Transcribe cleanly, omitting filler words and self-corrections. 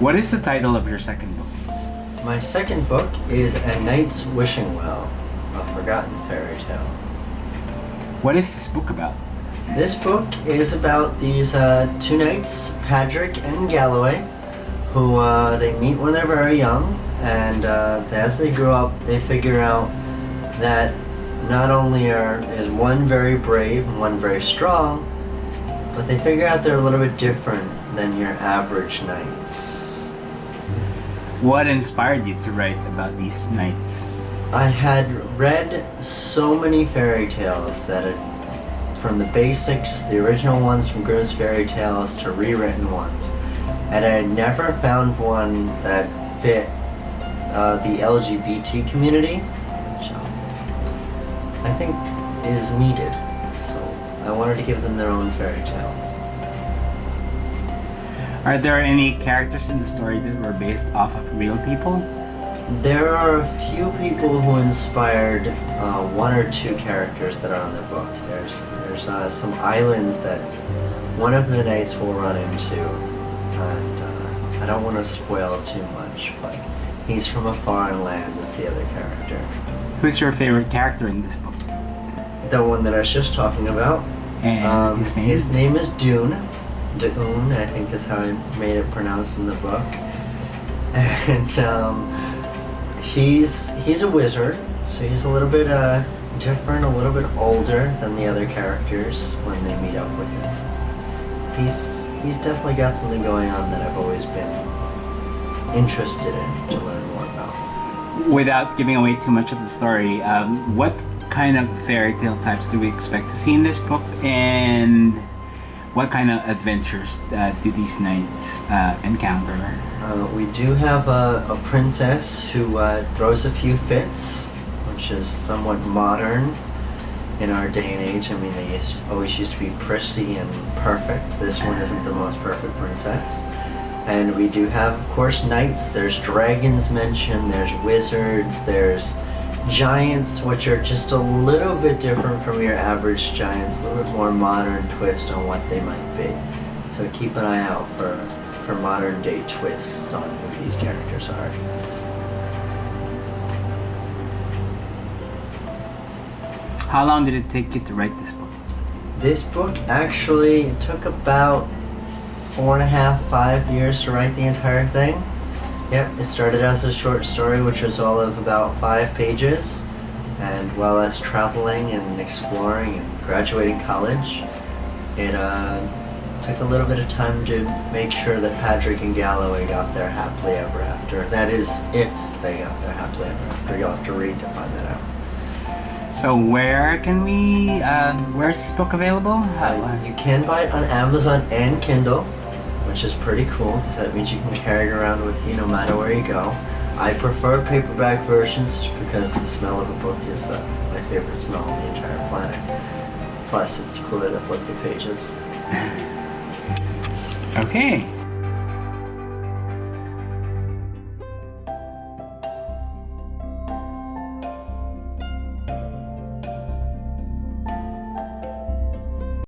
What is the title of your second book? My second book is A Knight's Wishing Well, a forgotten fairy tale. What is this book about? This book is about these two knights, Padraig and Galloway, who they meet when they're very young, and as they grow up, they figure out that not only is one very brave and one very strong, but they figure out they're a little bit different than your average knights. What inspired you to write about these knights? I had read so many fairy tales that from the basics, the original ones from Grimm's Fairy Tales to rewritten ones, and I had never found one that fit the LGBT community, which I think is needed. So I wanted to give them their own fairy tale. Are there any characters in the story that were based off of real people? There are a few people who inspired one or two characters that are in the book. There's some islands that one of the knights will run into, and I don't want to spoil too much, but he's from a foreign land is the other character. Who's your favorite character in this book? The one that I was just talking about. And his name? His name is Dune. Dune, I think is how I made it pronounced in the book. And he's a wizard, so he's a little bit different, a little bit older than the other characters when they meet up with him. He's definitely got something going on that I've always been interested in to learn more about. Without giving away too much of the story, what kind of fairy tale types do we expect to see in this book, and what kind of adventures do these knights encounter? We do have a princess who throws a few fits, which is somewhat modern in our day and age. I mean, they always used to be prissy and perfect. This one isn't the most perfect princess. And we do have, of course, knights. There's dragons mentioned, there's wizards, there's giants, which are just a little bit different from your average giants, a little bit more modern twist on what they might be. So keep an eye out for modern day twists on who these characters are. How long did it take you to write this book? This book actually took about 4.5, 5 years to write the entire thing. Yep, it started as a short story, which was all of about 5 pages. And while I was traveling and exploring and graduating college, it took a little bit of time to make sure that Padraig and Galloway got their happily ever after. That is, if they got their happily ever after. You'll have to read to find that out. So where can we, where's this book available? You can buy it on Amazon and Kindle, which is pretty cool because that means you can carry it around with you no matter where you go. I prefer paperback versions just because the smell of a book is my favorite smell on the entire planet. Plus, it's cooler to flip the pages. Okay.